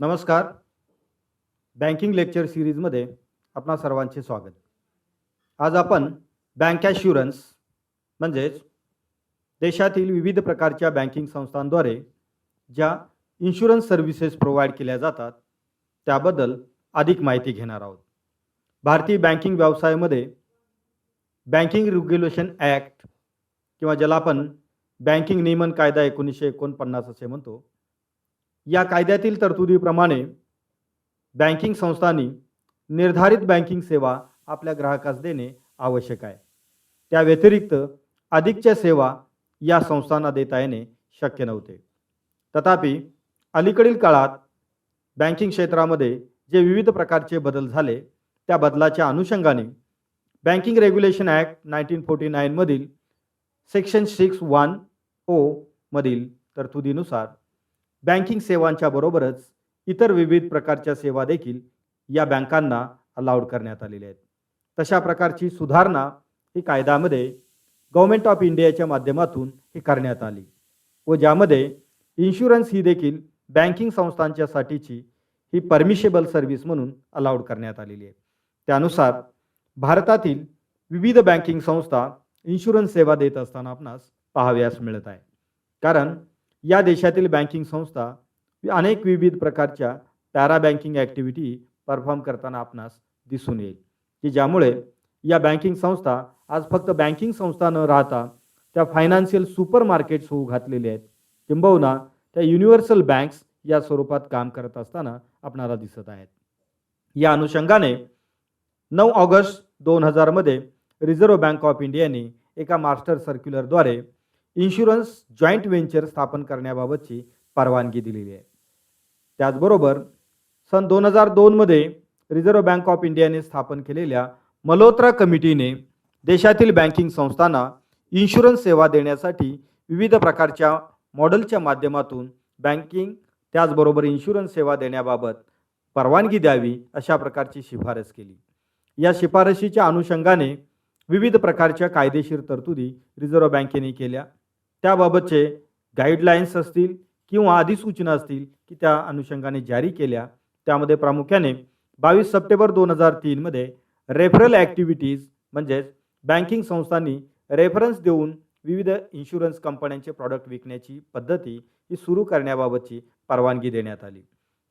नमस्कार. Banking lecture सीरीजमध्ये आपणा सर्वांचे स्वागत. आज आपण बँक ॲश्युरन्स म्हणजेच देशातील विविध प्रकारच्या बँकिंग संस्थांद्वारे ज्या इन्शुरन्स सर्व्हिसेस प्रोव्हाइड केल्या जातात त्याबद्दल अधिक माहिती घेणार आहोत. भारतीय बँकिंग व्यवसायामध्ये बँकिंग रेग्युलेशन ॲक्ट किंवा ज्याला आपण बँकिंग नियमन कायदा 1949 असे म्हणतो, या कायद्यातील तरतुदीप्रमाणे बँकिंग संस्थांनी निर्धारित बँकिंग सेवा आपल्या ग्राहकास देणे आवश्यक आहे. त्या व्यतिरिक्त अधिकच्या सेवा या संस्थांना देता येणे शक्य नव्हते. तथापि अलीकडील काळात बँकिंग क्षेत्रामध्ये जे विविध प्रकारचे बदल झाले त्या बदलाच्या अनुषंगाने बँकिंग रेग्युलेशन ॲक्ट 1949 मधील सेक्शन 6(1)(o) मधील तरतुदीनुसार बँकिंग सेवांच्या बरोबरच इतर विविध प्रकारच्या सेवा देखील या बँकांना अलाउड करण्यात आलेल्या आहेत. तशा प्रकारची सुधारणा ही कायद्यामध्ये गव्हर्नमेंट ऑफ इंडियाच्या माध्यमातून ही करण्यात आली व ज्यामध्ये इन्शुरन्स ही देखील बँकिंग संस्थांच्यासाठीची ही परमिशेबल सर्व्हिस म्हणून अलाउड करण्यात आलेली आहे. त्यानुसार भारतातील विविध बँकिंग संस्था इन्शुरन्स सेवा देत असताना आपणास पाहाव्यास मिळत आहे. कारण या देशातील बँकिंग संस्था अनेक विविध प्रकारच्या पॅरा बँकिंग ॲक्टिव्हिटी परफॉर्म करताना आपणास दिसून येईल की ज्यामुळे या बँकिंग संस्था आज फक्त बँकिंग संस्था न राहता त्या फायनान्शियल सुपर मार्केट्स होऊ घातलेले आहेत, किंबहुना त्या युनिव्हर्सल बँक्स या स्वरूपात काम करत असताना आपणाला दिसत आहेत. या अनुषंगाने 9 ऑगस्ट 2000 मध्ये रिझर्व्ह बँक ऑफ इंडियाने एका मास्टर सर्क्युलरद्वारे इन्शुरन्स जॉईंट व्हेंचर स्थापन करण्याबाबतची परवानगी दिलेली आहे. त्याचबरोबर सन 2002 मध्ये रिझर्व्ह बँक ऑफ इंडियाने स्थापन केलेल्या मल्होत्रा कमिटीने देशातील बँकिंग संस्थांना इन्शुरन्स सेवा देण्यासाठी विविध प्रकारच्या मॉडेलच्या माध्यमातून बँकिंग त्याचबरोबर इन्शुरन्स सेवा देण्याबाबत परवानगी द्यावी अशा प्रकारची शिफारस केली. या शिफारशीच्या अनुषंगाने विविध प्रकारच्या कायदेशीर तरतुदी रिझर्व्ह बँकेने केल्या. त्याबाबतचे गाईडलाईन्स असतील किंवा अधिसूचना असतील की त्या अनुषंगाने जारी केल्या. त्यामध्ये प्रामुख्याने 22 सप्टेंबर 2003 मध्ये रेफरल ॲक्टिव्हिटीज म्हणजेच बँकिंग संस्थांनी रेफरन्स देऊन विविध इन्शुरन्स कंपन्यांचे प्रॉडक्ट विकण्याची पद्धती ही सुरू करण्याबाबतची परवानगी देण्यात आली.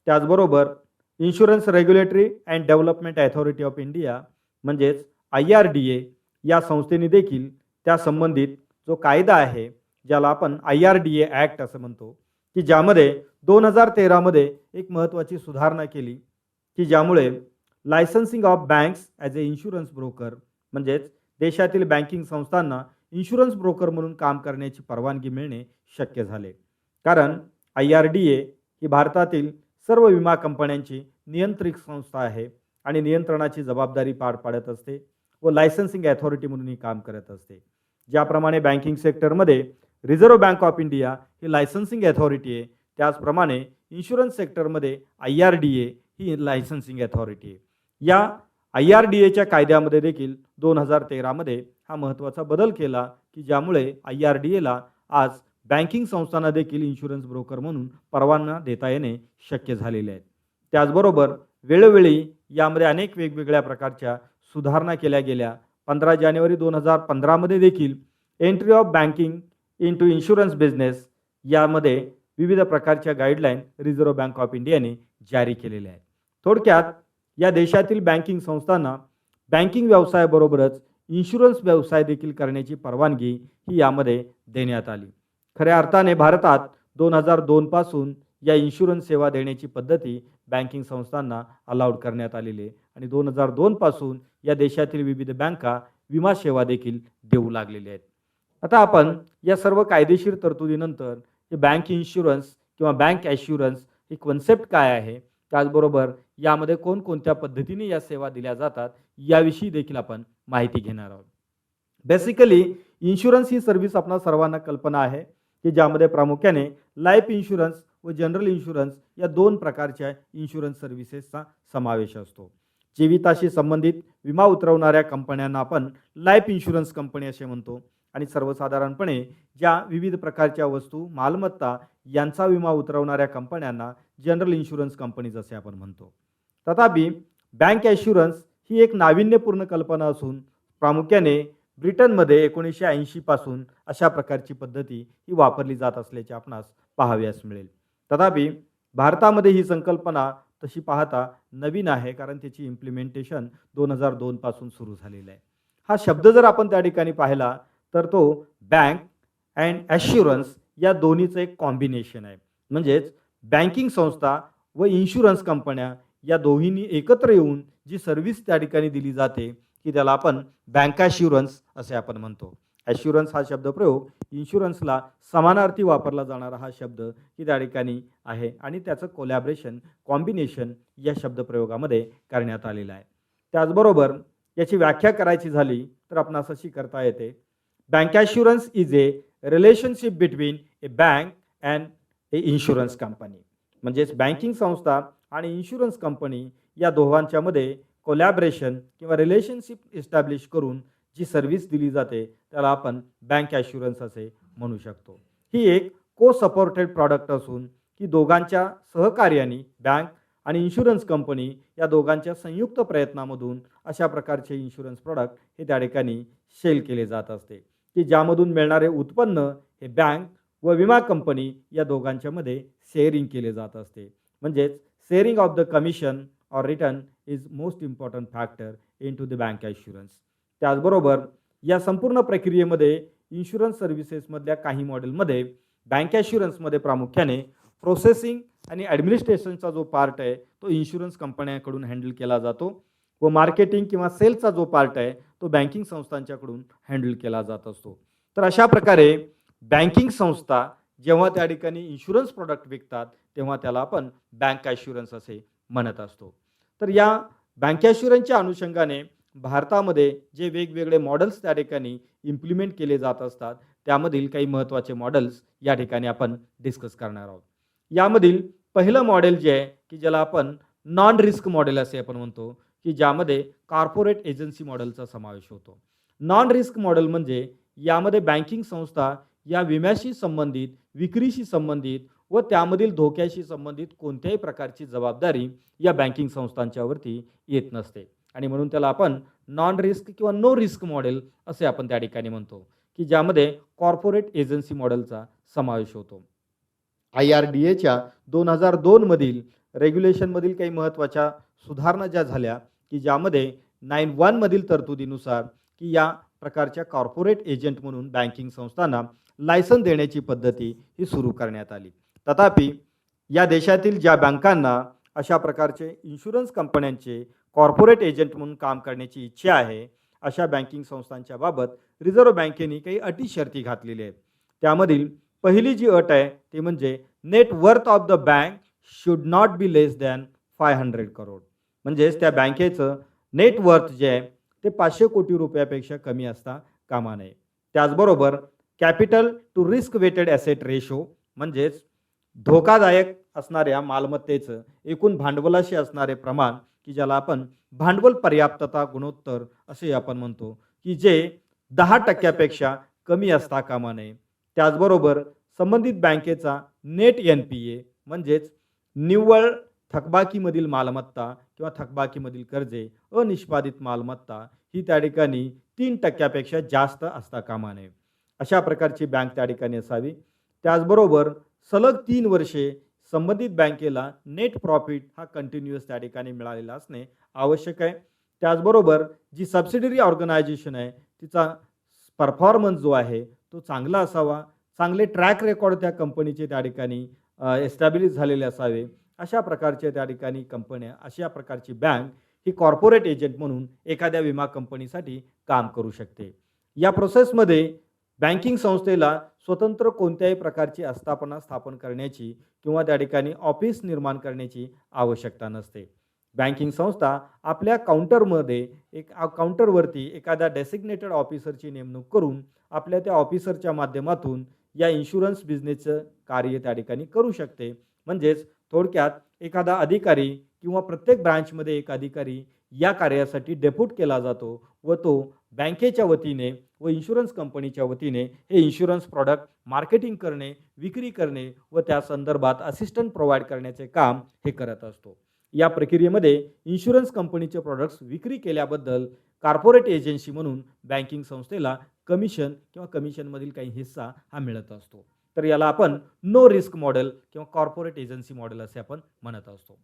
त्याचबरोबर insurance regulatory and development authority of India म्हणजेच IRDA या संस्थेने देखील त्या संबंधित जो कायदा आहे ज्याला आपण IRDA ॲक्ट असं म्हणतो की ज्यामध्ये 2013 मध्ये एक महत्त्वाची सुधारणा केली की ज्यामुळे licensing of banks as A insurance broker म्हणजेच देशातील बँकिंग संस्थांना इन्शुरन्स ब्रोकर म्हणून काम करण्याची परवानगी मिळणे शक्य झाले. कारण IRDA ही भारतातील सर्व विमा कंपन्यांची नियंत्रित संस्था आहे आणि नियंत्रणाची जबाबदारी पार पाडत असते व लायसन्सिंग अथॉरिटी म्हणूनही काम करत असते. ज्याप्रमाणे बँकिंग सेक्टरमध्ये reserve bank of India he licensing authority आहे, त्याचप्रमाणे इन्शुरन्स सेक्टरमध्ये IRDA ही लायसन्सिंग अथॉरिटी आहे. या IRDAच्या कायद्यामध्ये देखील 2013 मध्ये हा महत्त्वाचा बदल केला की ज्यामुळे IRDAला आज बँकिंग संस्थांना देखील इन्शुरन्स ब्रोकर म्हणून परवाना देता येणे शक्य झालेले आहे. त्याचबरोबर वेळोवेळी यामध्ये अनेक वेगवेगळ्या प्रकारच्या सुधारणा केल्या गेल्या. 15 जानेवारी 2015 मध्ये देखील entry of banking into insurance business यामध्ये विविध प्रकारच्या गाईडलाईन रिझर्व्ह बँक ऑफ इंडियाने जारी केलेल्या आहेत. थोडक्यात या देशातील बँकिंग संस्थांना बँकिंग व्यवसायाबरोबरच इन्शुरन्स व्यवसाय देखील करण्याची परवानगी ही यामध्ये देण्यात आली. खऱ्या अर्थाने भारतात 2002 पासून या इन्शुरन्स सेवा देण्याची पद्धती बँकिंग संस्थांना अलाउड करण्यात आलेली आहे आणि 2002 पासून या देशातील विविध बँका विमा सेवा देखील देऊ लागलेल्या आहेत. आता आपण या सर्व कायदेशीर तरतुदीनंतर हे बँक इन्शुरन्स किंवा बँक ॲश्युरन्स ही कन्सेप्ट काय आहे, त्याचबरोबर यामध्ये कोणकोणत्या पद्धतीने या सेवा दिल्या जातात याविषयी देखील आपण माहिती घेणार आहोत. बेसिकली इन्शुरन्स ही सर्व्हिस आपणा सर्वांना कल्पना आहे की ज्यामध्ये प्रामुख्याने लाईफ इन्शुरन्स व जनरल इन्शुरन्स या 2 प्रकारच्या इन्शुरन्स सर्व्हिसेसचा समावेश असतो. जीविताशी संबंधित विमा उतरवणाऱ्या कंपन्यांना आपण लाईफ इन्शुरन्स कंपनी असे म्हणतो आणि सर्वसाधारणपणे ज्या विविध प्रकारच्या वस्तू मालमत्ता यांचा विमा उतरवणाऱ्या कंपन्यांना जनरल इन्शुरन्स कंपनीज असे आपण म्हणतो. तथापि बँक ॲश्युरन्स ही एक नाविन्यपूर्ण कल्पना असून प्रामुख्याने ब्रिटनमध्ये 1980 पासून अशा प्रकारची पद्धती ही वापरली जात असल्याचे आपणास पाहावयास मिळेल. तथापि भारतामध्ये ही संकल्पना तशी पाहता नवीन आहे, कारण त्याची इम्प्लिमेंटेशन 2002 पासून सुरू झालेलं आहे. हा शब्द जर आपण त्या ठिकाणी पाहिला तर तो बँक अँड ॲश्युरन्स या दोन्हीचं एक कॉम्बिनेशन आहे. म्हणजेच बँकिंग संस्था व इन्शुरन्स कंपन्या या दोन्हींनी एकत्र येऊन जी सर्व्हिस त्या ठिकाणी दिली जाते की त्याला आपण बँक ॲश्युरन्स असे आपण म्हणतो. ॲश्युरन्स हा शब्दप्रयोग इन्शुरन्सला समानार्थी वापरला जाणारा हा शब्द की त्या ठिकाणी आहे आणि त्याचं कोलॅबरेशन कॉम्बिनेशन या शब्दप्रयोगामध्ये करण्यात आलेलं आहे. त्याचबरोबर याची व्याख्या करायची झाली तर आपणास अशी करता येते. Bank assurance is a relationship between A bank and A insurance company. म्हणजेच बँकिंग संस्था आणि इन्शुरन्स कंपनी या दोघांच्यामध्ये कोलॅबरेशन किंवा रिलेशनशिप इस्टॅब्लिश करून जी सर्व्हिस दिली जाते त्याला आपण बँक ॲश्युरन्स असे म्हणू शकतो. ही एक को सपोर्टेड प्रॉडक्ट असून की दोघांच्या सहकार्याने बँक आणि इन्शुरन्स कंपनी या दोघांच्या संयुक्त प्रयत्नामधून अशा प्रकारचे इन्शुरन्स प्रॉडक्ट हे त्या ठिकाणी सेल केले जात असते की ज्यामधून मिळणारे उत्पन्न हे बँक व विमा कंपनी या दोघांच्यामध्ये शेअरिंग केले जात असते. म्हणजेच sharing of the commission or return is most important factor into the bank assurance. त्याचबरोबर या संपूर्ण प्रक्रियेमध्ये इन्शुरन्स सर्व्हिसेसमधल्या काही मॉडेलमध्ये बँक ॲश्युरन्समध्ये प्रामुख्याने प्रोसेसिंग आणि ॲडमिनिस्ट्रेशनचा जो पार्ट आहे तो इन्शुरन्स कंपन्यांकडून हँडल केला जातो व मार्केटिंग किंवा सेलचा जो पार्ट आहे तो बँकिंग संस्थांच्याकडून हँडल केला जात असतो. तर अशा प्रकारे बँकिंग संस्था जेव्हा त्या ठिकाणी इन्शुरन्स प्रॉडक्ट विकतात तेव्हा त्याला आपण बँक ॲश्युरन्स असे म्हणत असतो. तर या बँक ॲश्युरन्सच्या अनुषंगाने भारतामध्ये जे वेगवेगळे मॉडेल्स त्या ठिकाणी इम्प्लिमेंट केले जात असतात त्यामधील काही महत्त्वाचे मॉडेल्स या ठिकाणी आपण डिस्कस करणार आहोत. यामधील पहिलं मॉडेल जे आहे की ज्याला आपण नॉन रिस्क मॉडेल असे आपण म्हणतो की ज्यामध्ये कॉर्पोरेट एजन्सी मॉडेलचा समावेश होतो. नॉन रिस्क मॉडेल म्हणजे यामध्ये बँकिंग संस्था या विम्याशी संबंधित, विक्रीशी संबंधित व त्यामधील धोक्याशी संबंधित कोणत्याही प्रकारची जबाबदारी या बँकिंग संस्थांच्यावरती येत नसते आणि म्हणून त्याला आपण नॉन रिस्क किंवा नो रिस्क मॉडेल असे आपण त्या ठिकाणी म्हणतो की ज्यामध्ये कॉर्पोरेट एजन्सी मॉडेलचा समावेश होतो. IRDAच्या 2002 मधील रेग्युलेशनमधील काही महत्त्वाच्या सुधारणा ज्या झाल्या की ज्यामध्ये 9(1) मधील तरतुदीनुसार की या प्रकारच्या कॉर्पोरेट एजंट म्हणून बँकिंग संस्थांना लायसन देण्याची पद्धती ही सुरू करण्यात आली. तथापि या देशातील ज्या बँकांना अशा प्रकारचे इन्शुरन्स कंपन्यांचे कॉर्पोरेट एजंट म्हणून काम करण्याची इच्छा आहे अशा बँकिंग संस्थांच्या बाबत रिझर्व्ह बँकेने काही अटी शर्ती घातलेल्या आहेत. त्यामधील पहिली जी अट आहे ती म्हणजे net worth of the bank should not be less than 500 crore. म्हणजेच त्या बँकेचं नेट वर्थ जे आहे ते 500 कोटी रुपयापेक्षा कमी असता कामा नये. त्याचबरोबर capital to risk weighted asset ratio म्हणजेच धोकादायक असणाऱ्या मालमत्तेचं एकूण भांडवलाशी असणारे प्रमाण की ज्याला आपण भांडवल पर्याप्तता गुणोत्तर असे आपण म्हणतो की जे 10% कमी असता कामा नये. त्याचबरोबर संबंधित बँकेचा नेट NPA म्हणजेच निव्वळ थकबाकीमधील मालमत्ता किंवा थकबाकीमधील कर्जे अनिष्पादित मालमत्ता ही त्या ठिकाणी 3% जास्त असता कामा नये. अशा प्रकारची बँक त्या ठिकाणी असावी. त्याचबरोबर सलग 3 वर्षे संबंधित बँकेला नेट प्रॉफिट हा कंटिन्युअस त्या ठिकाणी मिळालेला असणे आवश्यक आहे. त्याचबरोबर जी सबसिडरी ऑर्गनायझेशन आहे तिचा परफॉर्मन्स जो आहे तो चांगला असावा. चांगले ट्रॅक रेकॉर्ड त्या कंपनीचे त्या ठिकाणी एस्टॅब्लिश झालेले असावे. अशा प्रकारचे त्या ठिकाणी कंपन्या, अशा प्रकारची बँक ही कॉर्पोरेट एजंट म्हणून एखाद्या विमा कंपनीसाठी काम करू शकते. या प्रोसेसमध्ये बँकिंग संस्थेला स्वतंत्र कोणत्याही प्रकारची आस्थापना स्थापन करण्याची किंवा त्या ठिकाणी ऑफिस निर्माण करण्याची आवश्यकता नसते. बँकिंग संस्था आपल्या काउंटरवरती एखाद्या डेसिग्नेटेड ऑफिसरची नेमणूक करून आपल्या त्या ऑफिसरच्या माध्यमातून या इन्शुरन्स बिझनेसचं कार्य त्या ठिकाणी करू शकते. म्हणजेच थोडक्यात एखादा अधिकारी किंवा प्रत्येक ब्रांचमध्ये एक अधिकारी या कार्यासाठी डेप्यूट केला जातो व तो बँकेच्या वतीने व इन्शुरन्स कंपनीच्या वतीने हे इन्शुरन्स प्रॉडक्ट मार्केटिंग करणे, विक्री करणे व त्या संदर्भात असिस्टंट प्रोव्हाइड करण्याचे काम हे करत असतो. या प्रक्रियेमध्ये इन्शुरन्स कंपनीचे प्रॉडक्ट्स विक्री केल्याबद्दल कॉर्पोरेट एजन्सी म्हणून बँकिंग संस्थेला कमिशन किंवा कमिशनमधील काही हिस्सा हा मिळत असतो. तर याला आपण नो रिस्क मॉडेल किंवा कॉर्पोरेट एजन्सी मॉडेल असे आपण म्हणत असतो.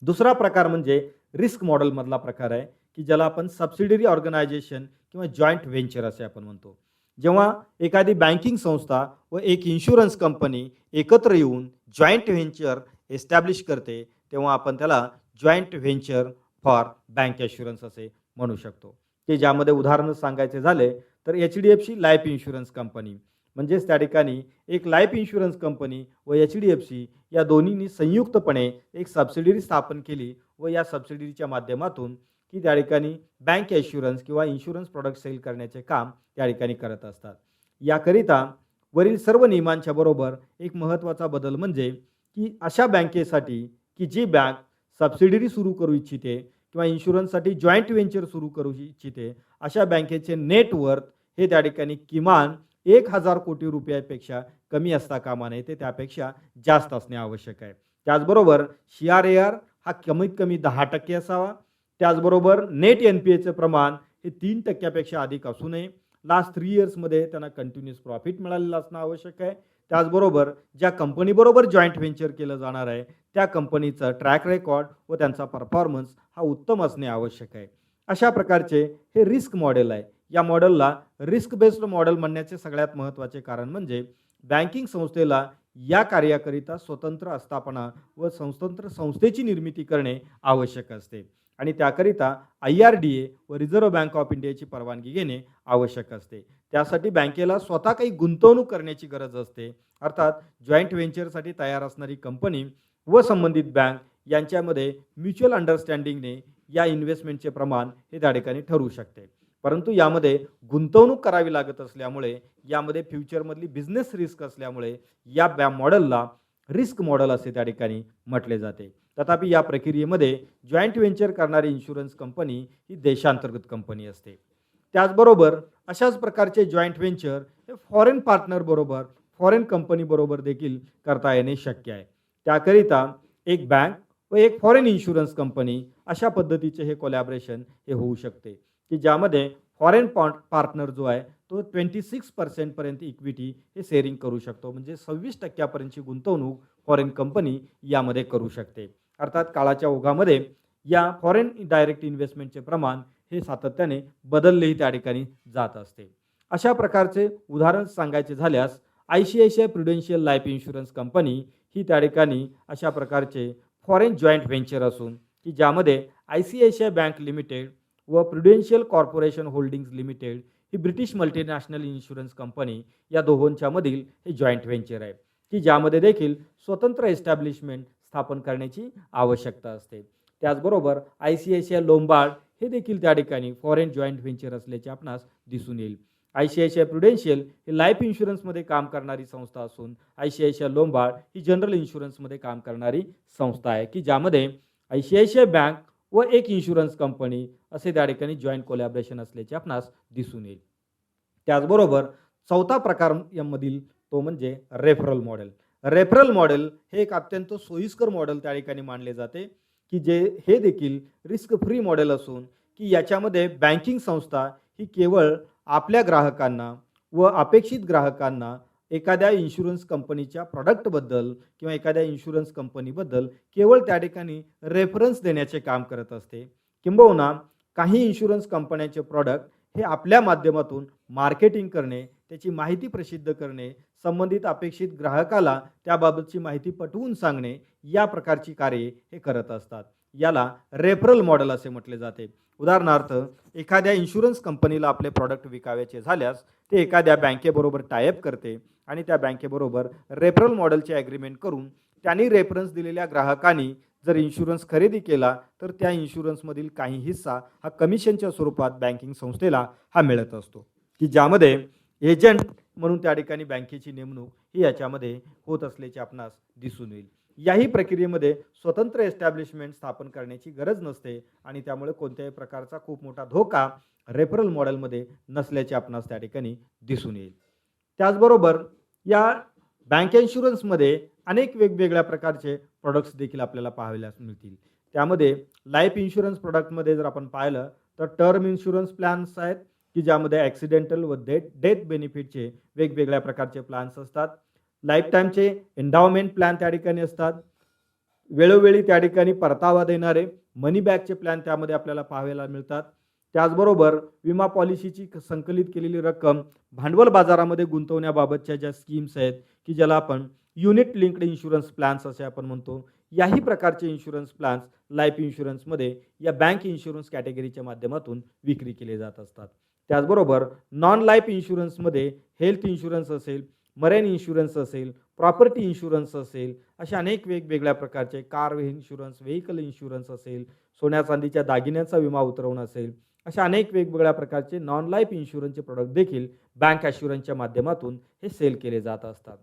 दुसरा प्रकार म्हणजे रिस्क मॉडेलमधला प्रकार आहे की ज्याला आपण सबसिडियरी ऑर्गनायझेशन किंवा जॉईंट व्हेंचर असे आपण म्हणतो. जेव्हा एखादी बँकिंग संस्था व एक इन्शुरन्स कंपनी एकत्र येऊन जॉईंट व्हेंचर एस्टॅब्लिश करते तेव्हा आपण त्याला joint venture for bank assurance असे म्हणू शकतो. की ज्यामध्ये उदाहरण सांगायचे झाले तर HDFC लाईफ इन्शुरन्स कंपनी म्हणजेच त्या ठिकाणी एक लाईफ इन्शुरन्स कंपनी व HDFC या दोन्हींनी संयुक्तपणे एक सबसिडियरी स्थापन केली व या सबसिडियरीच्या माध्यमातून की त्या ठिकाणी बँक ॲश्युरन्स किंवा इन्शुरन्स प्रॉडक्ट सेल करण्याचे काम त्या ठिकाणी करत असतात. याकरिता वरील सर्व नियमांच्या बरोबर एक महत्त्वाचा बदल म्हणजे की अशा बँकेसाठी की जी बँक सबसिडियरी सुरू करू इच्छिते किंवा इन्शुरन्ससाठी जॉईंट व्हेंचर सुरू करू इच्छिते अशा बँकेचे नेटवर्थ हे त्या ठिकाणी किमान 1,000 कोटी रुपयापेक्षा कमी असता कामा नये, ते त्यापेक्षा जास्त असणे आवश्यक आहे. त्याचबरोबर CRAR हा कमीत कमी 10% असावा. त्याचबरोबर नेट NPAचं प्रमाण हे 3% अधिक असू नये. लास्ट 3 इयर्समध्ये त्यांना कंटिन्युअस प्रॉफिट मिळालेलं असणं आवश्यक आहे. त्याचबरोबर ज्या कंपनीबरोबर जॉईंट व्हेंचर केलं जाणार आहे त्या कंपनीचं ट्रॅक रेकॉर्ड व त्यांचा परफॉर्मन्स हा उत्तम असणे आवश्यक आहे. अशा प्रकारचे हे रिस्क मॉडेल आहे. या मॉडेलला रिस्क बेस्ड मॉडेल म्हणण्याचे सगळ्यात महत्त्वाचे कारण म्हणजे बँकिंग संस्थेला या कार्याकरिता स्वतंत्र आस्थापना व स्वतंत्र संस्थेची निर्मिती करणे आवश्यक असते आणि त्याकरिता IRDA व रिझर्व्ह बँक ऑफ इंडियाची परवानगी घेणे आवश्यक असते. त्यासाठी बँकेला स्वतः काही गुंतवणूक करण्याची गरज असते. अर्थात जॉईंट व्हेंचरसाठी तयार असणारी कंपनी व संबंधित बँक यांच्यामध्ये म्युच्युअल अंडरस्टँडिंगने या इन्व्हेस्टमेंटचे प्रमाण हे त्या ठिकाणी ठरू शकते. परंतु यामध्ये गुंतवणूक करावी लागत असल्यामुळे यामध्ये फ्युचरमधली बिझनेस रिस्क असल्यामुळे या मॉडेलला रिस्क मॉडेल असे त्या ठिकाणी म्हटले जाते. तथापि या प्रक्रियेमध्ये जॉईंट व्हेंचर करणारी इन्शुरन्स कंपनी ही देशांतर्गत कंपनी असते. त्याचबरोबर अशाच प्रकारचे जॉईंट व्हेंचर हे फॉरेन पार्टनर बरोबर फॉरेन कंपनी बरोबर देखील करता येणे शक्य आहे. त्याकरिता एक बँक व एक फॉरेन इन्शुरन्स कंपनी अशा पद्धतीचे हे कोलॅबरेशन हे होऊ शकते की ज्यामध्ये फॉरेन पार्टनर जो आहे तो 26% पर्यंत इक्विटी हे शेअरिंग करू शकतो. म्हणजे 26% गुंतवणूक फॉरेन कंपनी यामध्ये करू शकते. अर्थात काळाच्या ओघामध्ये या फॉरेन डायरेक्ट इन्व्हेस्टमेंटचे प्रमाण हे सातत्याने बदललेही त्या ठिकाणी जात असते. अशा प्रकारचे उदाहरण सांगायचे झाल्यास ICICI Prudential Life Insurance company ही त्या ठिकाणी अशा प्रकारचे फॉरेन जॉईंट व्हेंचर असून की ज्यामध्ये ICICI बँक लिमिटेड व प्रुडेन्शियल कॉर्पोरेशन होल्डिंग्स लिमिटेड ही ब्रिटिश मल्टीनॅशनल इन्शुरन्स कंपनी या दोहोंच्या मधील हे जॉईंट व्हेंचर आहे की ज्यामध्ये देखील स्वतंत्र एस्टॅब्लिशमेंट स्थापन करण्याची आवश्यकता असते. त्याचबरोबर ICICI लोंबार्ड हे देखील त्या ठिकाणी फॉरेन जॉईंट व्हेंचर असल्याचे आपणास दिसून येईल. ICICI प्रुडेन्शियल ही लाईफ इन्शुरन्समध्ये काम करणारी संस्था असून ICICI लोंबार्ड ही जनरल इन्शुरन्समध्ये काम करणारी संस्था आहे की ज्यामध्ये ICICI बँक व एक इन्शुरन्स कंपनी असे त्या ठिकाणी जॉईंट कोलॅबरेशन असल्याचे आपणास दिसून येईल. त्याचबरोबर चौथा प्रकार यामधील तो म्हणजे रेफरल मॉडेल. रेफरल मॉडेल हे एक अत्यंत सोयीस्कर मॉडेल त्या ठिकाणी मानले जाते की जे हे देखील रिस्क फ्री मॉडेल असून की याच्यामध्ये बँकिंग संस्था ही केवळ आपल्या ग्राहकांना व अपेक्षित ग्राहकांना एखाद्या इन्शुरन्स कंपनीच्या प्रॉडक्टबद्दल किंवा एखाद्या इन्शुरन्स कंपनीबद्दल केवळ त्या ठिकाणी रेफरन्स देण्याचे काम करत असते. किंबहुना काही इन्शुरन्स कंपन्यांचे प्रॉडक्ट हे आपल्या माध्यमातून मार्केटिंग करणे, त्याची माहिती प्रसिद्ध करणे, संबंधित अपेक्षित ग्राहकाला त्याबाबतची माहिती पटवून सांगणे या प्रकारची कार्ये हे करत असतात. याला रेफरल मॉडेल असे म्हटले जाते. उदाहरणार्थ एखाद्या इन्शुरन्स कंपनीला आपले प्रॉडक्ट विकायचे झाल्यास ते एखाद्या बँकेबरोबर टायअप करते आणि त्या बँकेबरोबर रेफरल मॉडेलचे ॲग्रीमेंट करून त्यांनी रेफरन्स दिलेल्या ग्राहकांनी जर इन्शुरन्स खरेदी केला तर त्या इन्शुरन्समधील काही हिस्सा हा कमिशनच्या स्वरूपात बँकिंग संस्थेला हा मिळत असतो की ज्यामध्ये एजंट म्हणून त्या ठिकाणी बँकेची नेमणूक ही याच्यामध्ये होत असल्याचे आपणास दिसून येईल. याही प्रक्रियेमध्ये स्वतंत्र एस्टॅब्लिशमेंट स्थापन करण्याची गरज नसते आणि त्यामुळे कोणत्याही प्रकारचा खूप मोठा धोका रेफरल मॉडेलमध्ये नसल्याचे आपणास त्या ठिकाणी दिसून येईल. त्याचबरोबर या बँक इन्शुरन्समध्ये अनेक वेगवेगळ्या प्रकारचे प्रोडक्ट्स देखील आपल्याला पाहायला मिळतील. त्यामध्ये लाईफ इन्शुरन्स प्रोडक्टमध्ये जर आपण पाहिलं तर टर्म इन्शुरन्स प्लॅन्स आहेत की ज्यामध्ये ॲक्सिडेंटल व डेथ बेनिफिटचे वेगवेगळ्या प्रकारचे प्लॅन्स असतात. लाईफ टाईमचे एंडावमेंट प्लॅन त्या ठिकाणी असतात. वेळोवेळी त्या ठिकाणी परतावा देणारे मनी बॅकचे प्लॅन त्यामध्ये आपल्याला पाहायला मिळतात. त्याचबरोबर विमा पॉलिसीची संकलित केलेली रक्कम भांडवल बाजारामध्ये गुंतवण्याबाबतच्या ज्या स्कीम्स आहेत की ज्याला आपण युनिट लिंक्ड इन्शुरन्स प्लॅन्स असे आपण म्हणतो, याही प्रकारचे इन्शुरन्स प्लॅन्स लाईफ इन्शुरन्समध्ये या बँक इन्शुरन्स कॅटेगरीच्या माध्यमातून विक्री केले जात असतात. त्याचबरोबर नॉन लाईफ इन्शुरन्समध्ये हेल्थ इन्शुरन्स असेल, मरेन इन्शुरन्स असेल, प्रॉपर्टी इन्शुरन्स असेल, अशा अनेक वेगवेगळ्या प्रकारचे कार इन्शुरन्स, व्हेइकल इन्शुरन्स असेल, सोन्या चांदीच्या दागिन्यांचा विमा उतरवणं असेल, अशा अनेक वेगवेगळ्या प्रकारचे नॉन लाईफ इन्शुरन्सचे प्रोडक्ट देखील बँक ॲश्युरन्सच्या माध्यमातून हे सेल केले जात असतात.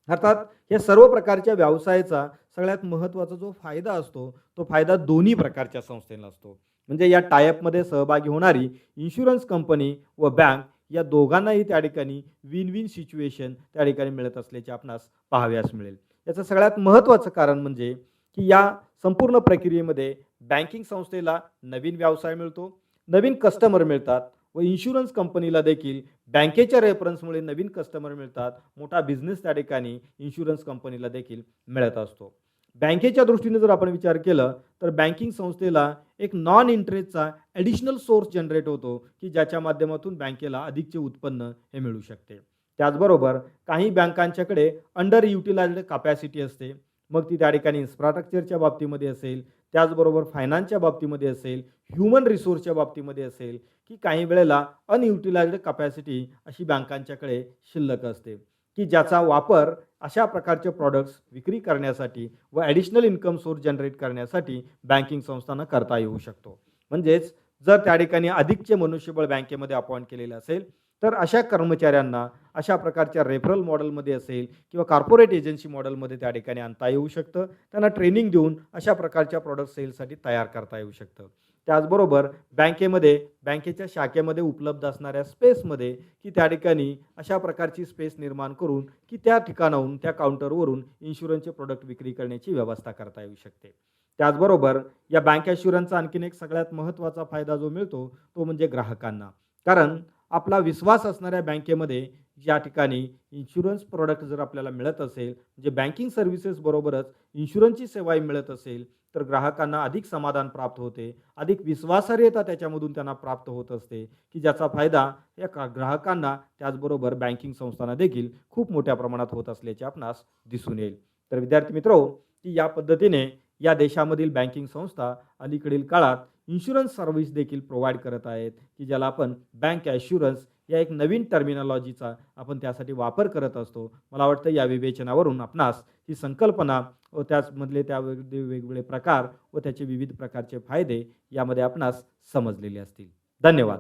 अर्थात या सर्व प्रकारच्या व्यवसायाचा सगळ्यात महत्त्वाचा जो फायदा असतो तो फायदा दोन्ही प्रकारच्या संस्थेला असतो. म्हणजे या टायअपमध्ये सहभागी होणारी इन्शुरन्स कंपनी व बँक या दोघांनाही त्या ठिकाणी विन विन सिच्युएशन त्या ठिकाणी मिळत असल्याचे आपणास पाहाव्यास मिळेल. याचं सगळ्यात महत्त्वाचं कारण म्हणजे की या संपूर्ण प्रक्रियेमध्ये बँकिंग संस्थेला नवीन व्यवसाय मिळतो, नवीन कस्टमर मिळतात व इन्शुरन्स कंपनीला देखील बँकेच्या रेफरन्समुळे नवीन कस्टमर मिळतात. मोठा बिझनेस त्या ठिकाणी इन्शुरन्स कंपनीला देखील मिळत असतो. बँकेच्या दृष्टीने जर आपण विचार केलं तर बँकिंग संस्थेला एक नॉन इंटरेस्टचा ॲडिशनल सोर्स जनरेट होतो की ज्याच्या माध्यमातून बँकेला अधिकचे उत्पन्न हे मिळू शकते. त्याचबरोबर काही बँकांच्याकडे अंडर युटिलाइज्ड कॅपॅसिटी असते, मग ती त्या ठिकाणी इन्फ्रास्ट्रक्चरच्या बाबतीमध्ये असेल, त्याचबरोबर फायनान्सच्या बाबतीमध्ये असेल, ह्युमन रिसोर्सच्या बाबतीमध्ये असेल की काही वेळेला अनयुटिलाइज्ड कॅपॅसिटी अशी बँकांच्याकडे शिल्लक असते की ज्याचा वापर अशा प्रकारचे प्रॉडक्ट्स विक्री करण्यासाठी व ॲडिशनल इन्कम सोर्स जनरेट करण्यासाठी बँकिंग संस्थांना करता येऊ शकतो. म्हणजेच जर त्या ठिकाणी अधिकचे मनुष्यबळ बँकेमध्ये अपॉइंट केलेले असेल तर अशा कर्मचाऱ्यांना अशा प्रकारच्या रेफरल मॉडेलमध्ये असेल किंवा कॉर्पोरेट एजन्सी मॉडेलमध्ये त्या ठिकाणी आणता येऊ शकतं. त्यांना ट्रेनिंग देऊन अशा प्रकारच्या प्रॉडक्ट सेलसाठी तयार करता येऊ शकतं. त्याचबरोबर बँकेच्या शाखेमध्ये उपलब्ध असणाऱ्या स्पेसमध्ये की त्या ठिकाणी अशा प्रकारची स्पेस निर्माण करून की त्या ठिकाणाहून त्या काउंटरवरून इन्शुरन्सचे प्रोडक्ट विक्री करण्याची व्यवस्था करता येऊ शकते. त्याचबरोबर या बँक ॲश्युरन्सचा आणखीन एक सगळ्यात महत्त्वाचा फायदा जो मिळतो तो म्हणजे ग्राहकांना. कारण आपला विश्वास असणाऱ्या बँकेमध्ये या ठिकाणी इन्शुरन्स प्रोडक्ट जर आपल्याला मिळत असेल, म्हणजे बँकिंग सर्व्हिसेस बरोबरच इन्शुरन्सची सेवाही मिळत असेल तर ग्राहकांना अधिक समाधान प्राप्त होते, अधिक विश्वासार्हता त्याच्यामधून त्यांना प्राप्त होत असते की ज्याचा फायदा या ग्राहकांना त्याचबरोबर बँकिंग संस्थांना देखील खूप मोठ्या प्रमाणात होत असल्याचे आपणास दिसून येईल. तर विद्यार्थी मित्रो, की या पद्धतीने या देशामधील बँकिंग संस्था अलीकडील काळात इन्शुरन्स सर्व्हिस देखील प्रोव्हाइड करत आहेत की ज्याला आपण बँक ॲश्युरन्स या एक नवीन टर्मिनॉलॉजीचा आपण त्यासाठी वापर करत असतो. मला वाटतं या विवेचनावरून आपणास ही संकल्पना व त्याचमधले वेगवेगळे प्रकार व त्याचे विविध प्रकारचे फायदे यामध्ये आपणास समजलेले असतील. धन्यवाद.